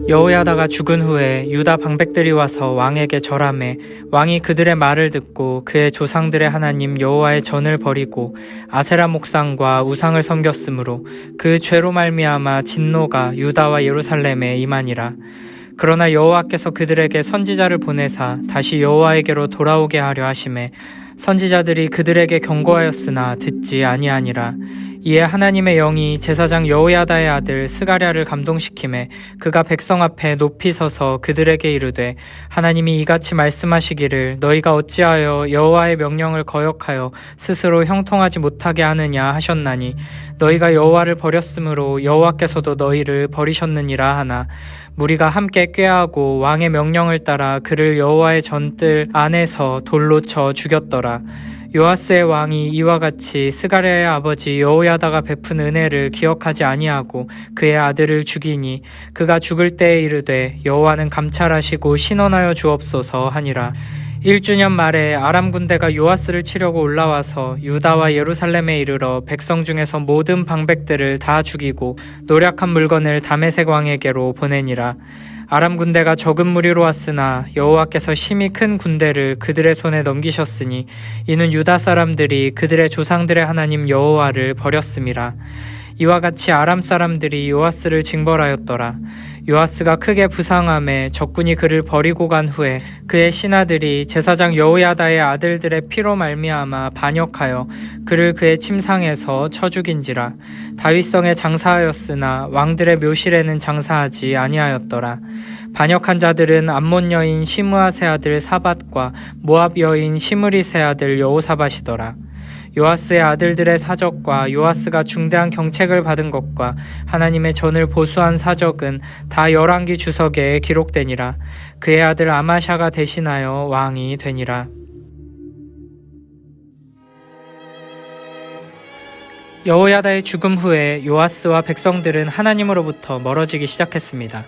여호야다가 죽은 후에 유다 방백들이 와서 왕에게 절하매 왕이 그들의 말을 듣고 그의 조상들의 하나님 여호와의 전을 버리고 아세라 목상과 우상을 섬겼으므로 그 죄로 말미암아 진노가 유다와 예루살렘에 임하니라. 그러나 여호와께서 그들에게 선지자를 보내사 다시 여호와에게로 돌아오게 하려 하심에 선지자들이 그들에게 경고하였으나 듣지 아니하니라. 이에 하나님의 영이 제사장 여호야다의 아들 스가랴를 감동시키매 그가 백성 앞에 높이 서서 그들에게 이르되 하나님이 이같이 말씀하시기를 너희가 어찌하여 여호와의 명령을 거역하여 스스로 형통하지 못하게 하느냐 하셨나니 너희가 여호와를 버렸으므로 여호와께서도 너희를 버리셨느니라 하나 무리가 함께 꾀하고 왕의 명령을 따라 그를 여호와의 전뜰 안에서 돌로 쳐 죽였더라. 요아스의 왕이 이와 같이 스가랴의 아버지 여호야다가 베푼 은혜를 기억하지 아니하고 그의 아들을 죽이니 그가 죽을 때에 이르되 여호와는 감찰하시고 신원하여 주옵소서 하니라. 1주년 말에 아람 군대가 요아스를 치려고 올라와서 유다와 예루살렘에 이르러 백성 중에서 모든 방백들을 다 죽이고 노략한 물건을 다메섹 왕에게로 보내니라. 아람 군대가 적은 무리로 왔으나 여호와께서 심히 큰 군대를 그들의 손에 넘기셨으니 이는 유다 사람들이 그들의 조상들의 하나님 여호와를 버렸음이라. 이와 같이 아람 사람들이 요아스를 징벌하였더라. 요아스가 크게 부상함에 적군이 그를 버리고 간 후에 그의 신하들이 제사장 여호야다의 아들들의 피로 말미암아 반역하여 그를 그의 침상에서 쳐 죽인지라. 다윗성에 장사하였으나 왕들의 묘실에는 장사하지 아니하였더라. 반역한 자들은 암몬 여인 시므아세 아들 사밧과 모압 여인 시므리세 아들 여호사밧이더라. 요아스의 아들들의 사적과 요아스가 중대한 경책을 받은 것과 하나님의 전을 보수한 사적은 다 열왕기 주석에 기록되니라. 그의 아들 아마샤가 대신하여 왕이 되니라. 여호야다의 죽음 후에 요아스와 백성들은 하나님으로부터 멀어지기 시작했습니다.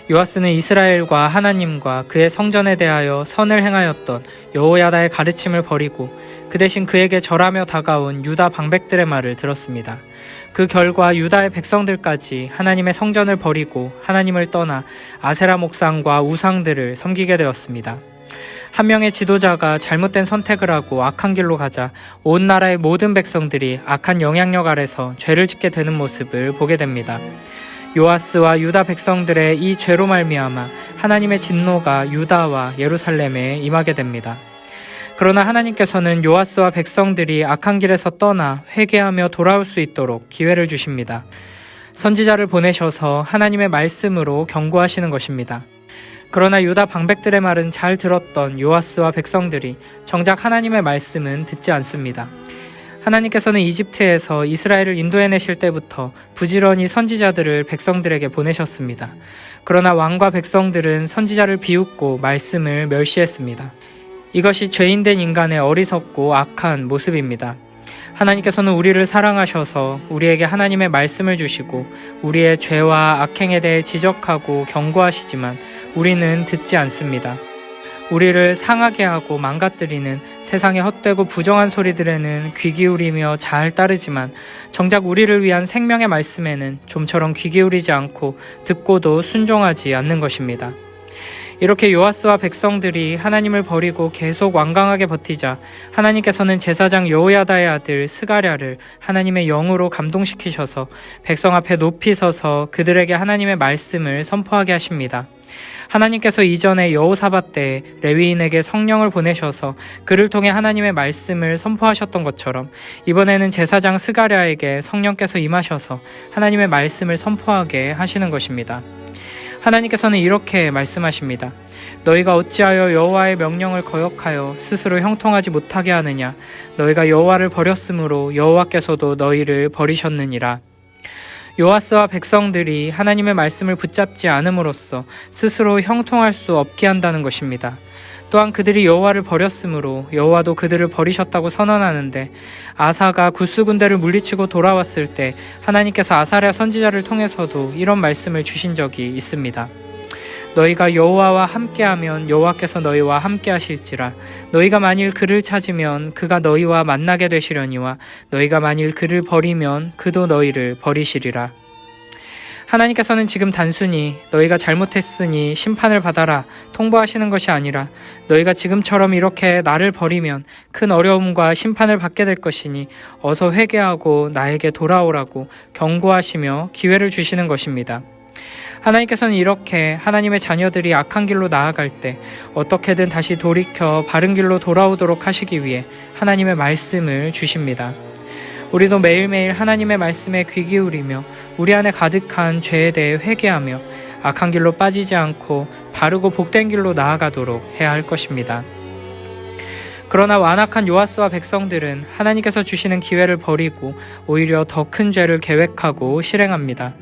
요아스는 이스라엘과 하나님과 그의 성전에 대하여 선을 행하였던 여호야다의 가르침을 버리고 그 대신 그에게 절하며 다가온 유다 방백들의 말을 들었습니다. 그 결과 유다의 백성들까지 하나님의 성전을 버리고 하나님을 떠나 아세라 목상과 우상들을 섬기게 되었습니다. 한 명의 지도자가 잘못된 선택을 하고 악한 길로 가자 온 나라의 모든 백성들이 악한 영향력 아래서 죄를 짓게 되는 모습을 보게 됩니다. 요아스와 유다 백성들의 이 죄로 말미암아 하나님의 진노가 유다와 예루살렘에 임하게 됩니다. 그러나 하나님께서는 요아스와 백성들이 악한 길에서 떠나 회개하며 돌아올 수 있도록 기회를 주십니다. 선지자를 보내셔서 하나님의 말씀으로 경고하시는 것입니다. 그러나 유다 방백들의 말은 잘 들었던 요아스와 백성들이 정작 하나님의 말씀은 듣지 않습니다. 하나님께서는 이집트에서 이스라엘을 인도해내실 때부터 부지런히 선지자들을 백성들에게 보내셨습니다. 그러나 왕과 백성들은 선지자를 비웃고 말씀을 멸시했습니다. 이것이 죄인된 인간의 어리석고 악한 모습입니다. 하나님께서는 우리를 사랑하셔서 우리에게 하나님의 말씀을 주시고 우리의 죄와 악행에 대해 지적하고 경고하시지만 우리는 듣지 않습니다. 우리를 상하게 하고 망가뜨리는 세상의 헛되고 부정한 소리들에는 귀 기울이며 잘 따르지만 정작 우리를 위한 생명의 말씀에는 좀처럼 귀 기울이지 않고 듣고도 순종하지 않는 것입니다. 이렇게 요아스와 백성들이 하나님을 버리고 계속 완강하게 버티자 하나님께서는 제사장 여호야다의 아들 스가랴를 하나님의 영으로 감동시키셔서 백성 앞에 높이 서서 그들에게 하나님의 말씀을 선포하게 하십니다. 하나님께서 이전에 여호사밧 때에 레위인에게 성령을 보내셔서 그를 통해 하나님의 말씀을 선포하셨던 것처럼 이번에는 제사장 스가랴에게 성령께서 임하셔서 하나님의 말씀을 선포하게 하시는 것입니다. 하나님께서는 이렇게 말씀하십니다. 너희가 어찌하여 여호와의 명령을 거역하여 스스로 형통하지 못하게 하느냐. 너희가 여호와를 버렸으므로 여호와께서도 너희를 버리셨느니라. 요아스와 백성들이 하나님의 말씀을 붙잡지 않음으로써 스스로 형통할 수 없게 한다는 것입니다. 또한 그들이 여호와를 버렸으므로 여호와도 그들을 버리셨다고 선언하는데 아사가 구스 군대를 물리치고 돌아왔을 때 하나님께서 아사랴 선지자를 통해서도 이런 말씀을 주신 적이 있습니다. 너희가 여호와와 함께하면 여호와께서 너희와 함께하실지라. 너희가 만일 그를 찾으면 그가 너희와 만나게 되시려니와 너희가 만일 그를 버리면 그도 너희를 버리시리라. 하나님께서는 지금 단순히 너희가 잘못했으니 심판을 받아라 통보하시는 것이 아니라 너희가 지금처럼 이렇게 나를 버리면 큰 어려움과 심판을 받게 될 것이니 어서 회개하고 나에게 돌아오라고 경고하시며 기회를 주시는 것입니다. 하나님께서는 이렇게 하나님의 자녀들이 악한 길로 나아갈 때 어떻게든 다시 돌이켜 바른 길로 돌아오도록 하시기 위해 하나님의 말씀을 주십니다. 우리도 매일매일 하나님의 말씀에 귀 기울이며 우리 안에 가득한 죄에 대해 회개하며 악한 길로 빠지지 않고 바르고 복된 길로 나아가도록 해야 할 것입니다. 그러나 완악한 요아스와 백성들은 하나님께서 주시는 기회를 버리고 오히려 더 큰 죄를 계획하고 실행합니다.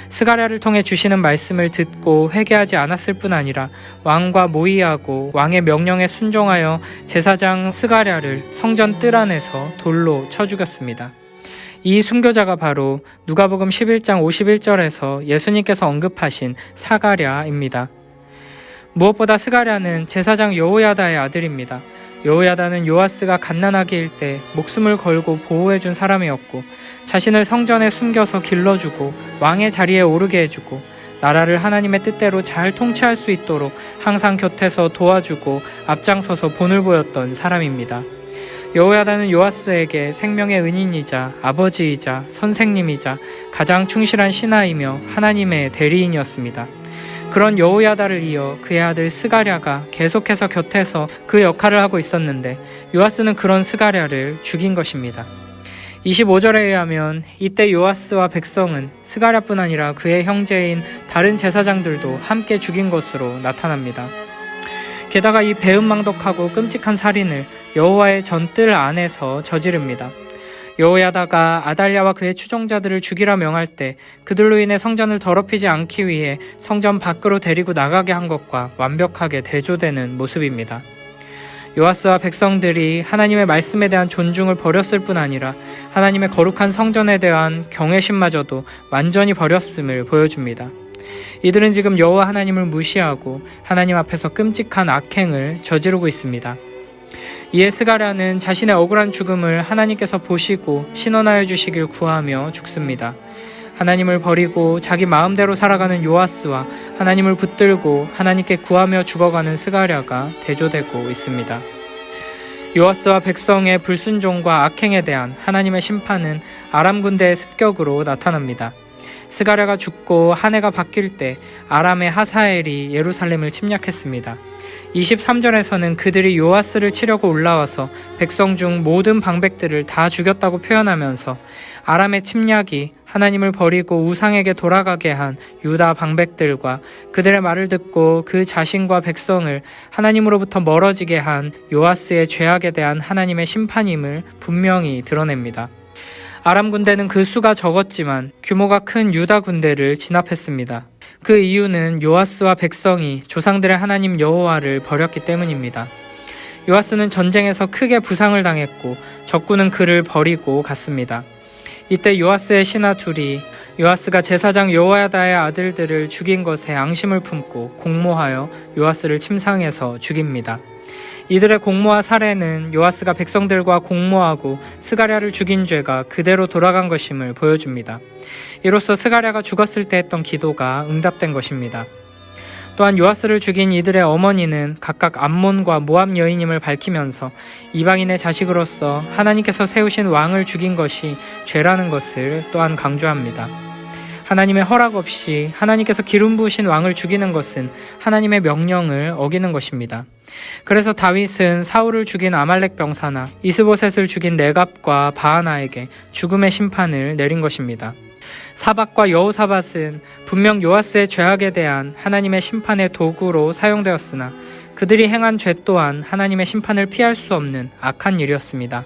스가랴를 통해 주시는 말씀을 듣고 회개하지 않았을 뿐 아니라 왕과 모의하고 왕의 명령에 순종하여 제사장 스가랴를 성전 뜰 안에서 돌로 쳐 죽였습니다. 이 순교자가 바로 누가복음 11장 51절에서 예수님께서 언급하신 사가랴입니다. 무엇보다 스가랴는 제사장 여호야다의 아들입니다. 여호야다는 요아스가 갓난아기일 때 목숨을 걸고 보호해준 사람이었고 자신을 성전에 숨겨서 길러주고 왕의 자리에 오르게 해주고 나라를 하나님의 뜻대로 잘 통치할 수 있도록 항상 곁에서 도와주고 앞장서서 본을 보였던 사람입니다. 여호야다는 요아스에게 생명의 은인이자 아버지이자 선생님이자 가장 충실한 신하이며 하나님의 대리인이었습니다. 그런 여호야다를 이어 그의 아들 스가랴가 계속해서 곁에서 그 역할을 하고 있었는데 요아스는 그런 스가랴를 죽인 것입니다. 25절에 의하면 이때 요아스와 백성은 스가랴뿐 아니라 그의 형제인 다른 제사장들도 함께 죽인 것으로 나타납니다. 게다가 이 배은망덕하고 끔찍한 살인을 여호와의 전뜰 안에서 저지릅니다. 여호야다가 아달랴와 그의 추종자들을 죽이라 명할 때 그들로 인해 성전을 더럽히지 않기 위해 성전 밖으로 데리고 나가게 한 것과 완벽하게 대조되는 모습입니다. 요아스와 백성들이 하나님의 말씀에 대한 존중을 버렸을 뿐 아니라 하나님의 거룩한 성전에 대한 경외심마저도 완전히 버렸음을 보여줍니다. 이들은 지금 여호와 하나님을 무시하고 하나님 앞에서 끔찍한 악행을 저지르고 있습니다. 이에 스가랴는 자신의 억울한 죽음을 하나님께서 보시고 신원하여 주시길 구하며 죽습니다. 하나님을 버리고 자기 마음대로 살아가는 요아스와 하나님을 붙들고 하나님께 구하며 죽어가는 스가랴가 대조되고 있습니다. 요아스와 백성의 불순종과 악행에 대한 하나님의 심판은 아람 군대의 습격으로 나타납니다. 스가랴가 죽고 한 해가 바뀔 때 아람의 하사엘이 예루살렘을 침략했습니다. 23절에서는 그들이 요아스를 치려고 올라와서 백성 중 모든 방백들을 다 죽였다고 표현하면서 아람의 침략이 하나님을 버리고 우상에게 돌아가게 한 유다 방백들과 그들의 말을 듣고 그 자신과 백성을 하나님으로부터 멀어지게 한 요아스의 죄악에 대한 하나님의 심판임을 분명히 드러냅니다. 아람 군대는 그 수가 적었지만 규모가 큰 유다 군대를 진압했습니다. 그 이유는 요아스와 백성이 조상들의 하나님 여호와를 버렸기 때문입니다. 요아스는 전쟁에서 크게 부상을 당했고 적군은 그를 버리고 갔습니다. 이때 요아스의 신하 둘이 요아스가 제사장 여호야다의 아들들을 죽인 것에 앙심을 품고 공모하여 요아스를 침상해서 죽입니다. 이들의 공모와 살해는 요아스가 백성들과 공모하고 스가랴를 죽인 죄가 그대로 돌아간 것임을 보여줍니다. 이로써 스가랴가 죽었을 때 했던 기도가 응답된 것입니다. 또한 요아스를 죽인 이들의 어머니는 각각 암몬과 모압 여인임을 밝히면서 이방인의 자식으로서 하나님께서 세우신 왕을 죽인 것이 죄라는 것을 또한 강조합니다. 하나님의 허락 없이 하나님께서 기름 부으신 왕을 죽이는 것은 하나님의 명령을 어기는 것입니다. 그래서 다윗은 사울을 죽인 아말렉 병사나 이스보셋을 죽인 레갑과 바하나에게 죽음의 심판을 내린 것입니다. 사밧과 여호사밧은 분명 요아스의 죄악에 대한 하나님의 심판의 도구로 사용되었으나 그들이 행한 죄 또한 하나님의 심판을 피할 수 없는 악한 일이었습니다.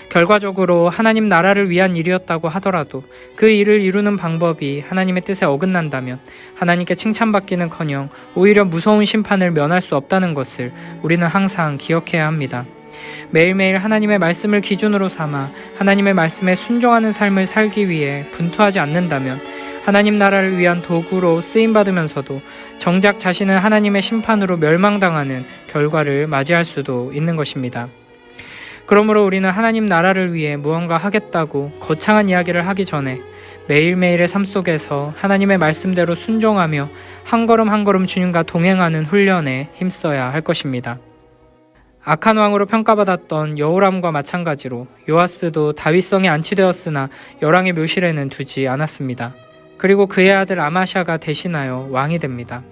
결과적으로 하나님 나라를 위한 일이었다고 하더라도 그 일을 이루는 방법이 하나님의 뜻에 어긋난다면 하나님께 칭찬받기는커녕 오히려 무서운 심판을 면할 수 없다는 것을 우리는 항상 기억해야 합니다. 매일매일 하나님의 말씀을 기준으로 삼아 하나님의 말씀에 순종하는 삶을 살기 위해 분투하지 않는다면 하나님 나라를 위한 도구로 쓰임받으면서도 정작 자신은 하나님의 심판으로 멸망당하는 결과를 맞이할 수도 있는 것입니다. 그러므로 우리는 하나님 나라를 위해 무언가 하겠다고 거창한 이야기를 하기 전에 매일매일의 삶 속에서 하나님의 말씀대로 순종하며 한 걸음 한 걸음 주님과 동행하는 훈련에 힘써야 할 것입니다. 악한 왕으로 평가받았던 여호람과 마찬가지로 요아스도 다윗성에 안치되었으나 열왕의 묘실에는 두지 않았습니다. 그리고 그의 아들 아마샤가 대신하여 왕이 됩니다.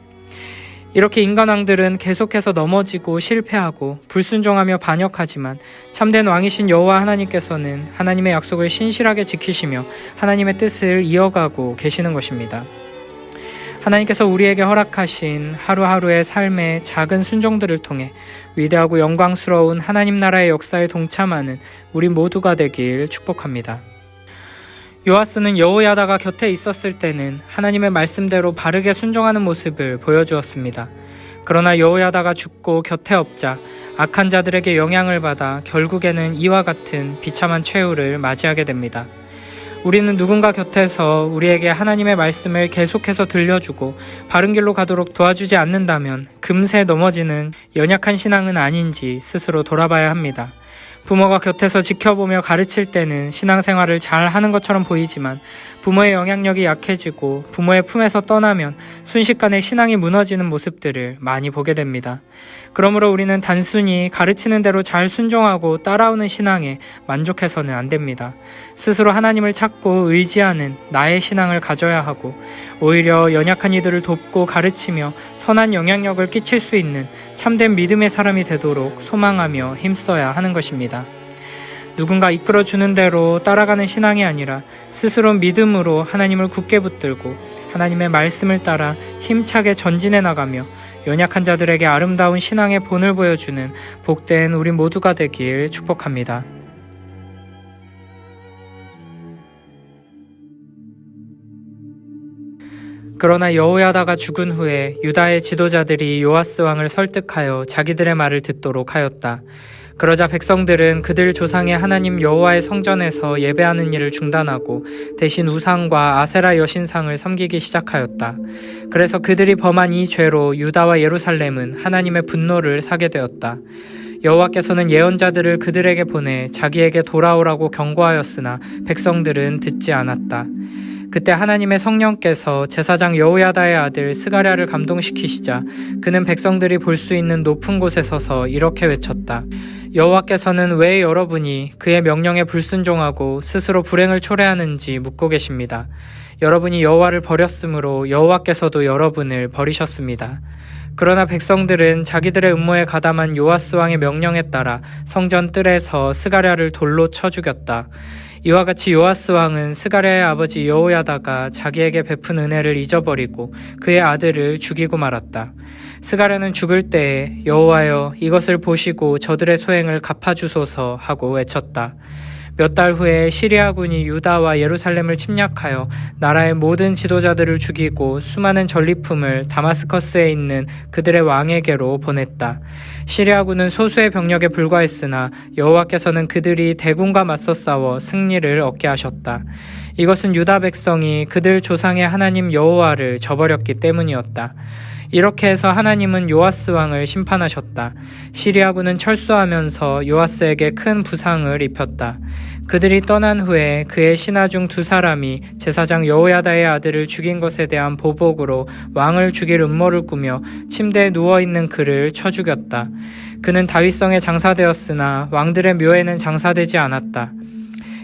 이렇게 인간 왕들은 계속해서 넘어지고 실패하고 불순종하며 반역하지만 참된 왕이신 여호와 하나님께서는 하나님의 약속을 신실하게 지키시며 하나님의 뜻을 이어가고 계시는 것입니다. 하나님께서 우리에게 허락하신 하루하루의 삶의 작은 순종들을 통해 위대하고 영광스러운 하나님 나라의 역사에 동참하는 우리 모두가 되길 축복합니다. 요아스는 여호야다가 곁에 있었을 때는 하나님의 말씀대로 바르게 순종하는 모습을 보여주었습니다. 그러나 여호야다가 죽고 곁에 없자 악한 자들에게 영향을 받아 결국에는 이와 같은 비참한 최후를 맞이하게 됩니다. 우리는 누군가 곁에서 우리에게 하나님의 말씀을 계속해서 들려주고 바른 길로 가도록 도와주지 않는다면 금세 넘어지는 연약한 신앙은 아닌지 스스로 돌아봐야 합니다. 부모가 곁에서 지켜보며 가르칠 때는 신앙생활을 잘 하는 것처럼 보이지만 부모의 영향력이 약해지고 부모의 품에서 떠나면 순식간에 신앙이 무너지는 모습들을 많이 보게 됩니다. 그러므로 우리는 단순히 가르치는 대로 잘 순종하고 따라오는 신앙에 만족해서는 안 됩니다. 스스로 하나님을 찾고 의지하는 나의 신앙을 가져야 하고 오히려 연약한 이들을 돕고 가르치며 선한 영향력을 끼칠 수 있는 참된 믿음의 사람이 되도록 소망하며 힘써야 하는 것입니다. 누군가 이끌어주는 대로 따라가는 신앙이 아니라 스스로 믿음으로 하나님을 굳게 붙들고 하나님의 말씀을 따라 힘차게 전진해 나가며 연약한 자들에게 아름다운 신앙의 본을 보여주는 복된 우리 모두가 되길 축복합니다. 그러나 여호야다가 죽은 후에 유다의 지도자들이 요아스 왕을 설득하여 자기들의 말을 듣도록 하였다. 그러자 백성들은 그들 조상의 하나님 여호와의 성전에서 예배하는 일을 중단하고 대신 우상과 아세라 여신상을 섬기기 시작하였다. 그래서 그들이 범한 이 죄로 유다와 예루살렘은 하나님의 분노를 사게 되었다. 여호와께서는 예언자들을 그들에게 보내 자기에게 돌아오라고 경고하였으나 백성들은 듣지 않았다. 그때 하나님의 성령께서 제사장 여호야다의 아들 스가랴를 감동시키시자 그는 백성들이 볼 수 있는 높은 곳에 서서 이렇게 외쳤다. 여호와께서는 왜 여러분이 그의 명령에 불순종하고 스스로 불행을 초래하는지 묻고 계십니다. 여러분이 여호와를 버렸으므로 여호와께서도 여러분을 버리셨습니다. 그러나 백성들은 자기들의 음모에 가담한 요아스 왕의 명령에 따라 성전 뜰에서 스가랴를 돌로 쳐 죽였다. 이와 같이 요아스 왕은 스가랴의 아버지 여호야다가 자기에게 베푼 은혜를 잊어버리고 그의 아들을 죽이고 말았다. 스가랴는 죽을 때에 여호와여 이것을 보시고 저들의 소행을 갚아주소서 하고 외쳤다. 몇 달 후에 시리아군이 유다와 예루살렘을 침략하여 나라의 모든 지도자들을 죽이고 수많은 전리품을 다마스커스에 있는 그들의 왕에게로 보냈다. 시리아군은 소수의 병력에 불과했으나 여호와께서는 그들이 대군과 맞서 싸워 승리를 얻게 하셨다. 이것은 유다 백성이 그들 조상의 하나님 여호와를 저버렸기 때문이었다. 이렇게 해서 하나님은 요아스 왕을 심판하셨다. 시리아군은 철수하면서 요아스에게 큰 부상을 입혔다. 그들이 떠난 후에 그의 신하 중 2사람이 제사장 여호야다의 아들을 죽인 것에 대한 보복으로 왕을 죽일 음모를 꾸며 침대에 누워있는 그를 쳐 죽였다. 그는 다윗성에 장사되었으나 왕들의 묘에는 장사되지 않았다.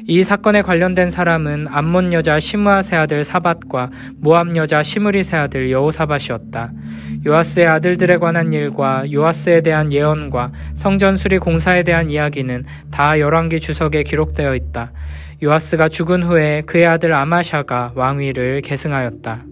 이 사건에 관련된 사람은 암몬 여자 시므아세 아들 사밧과 모압 여자 시므리세 아들 여호사밧이었다. 요아스의 아들들에 관한 일과 요아스에 대한 예언과 성전 수리 공사에 대한 이야기는 다 열왕기 주석에 기록되어 있다. 요아스가 죽은 후에 그의 아들 아마샤가 왕위를 계승하였다.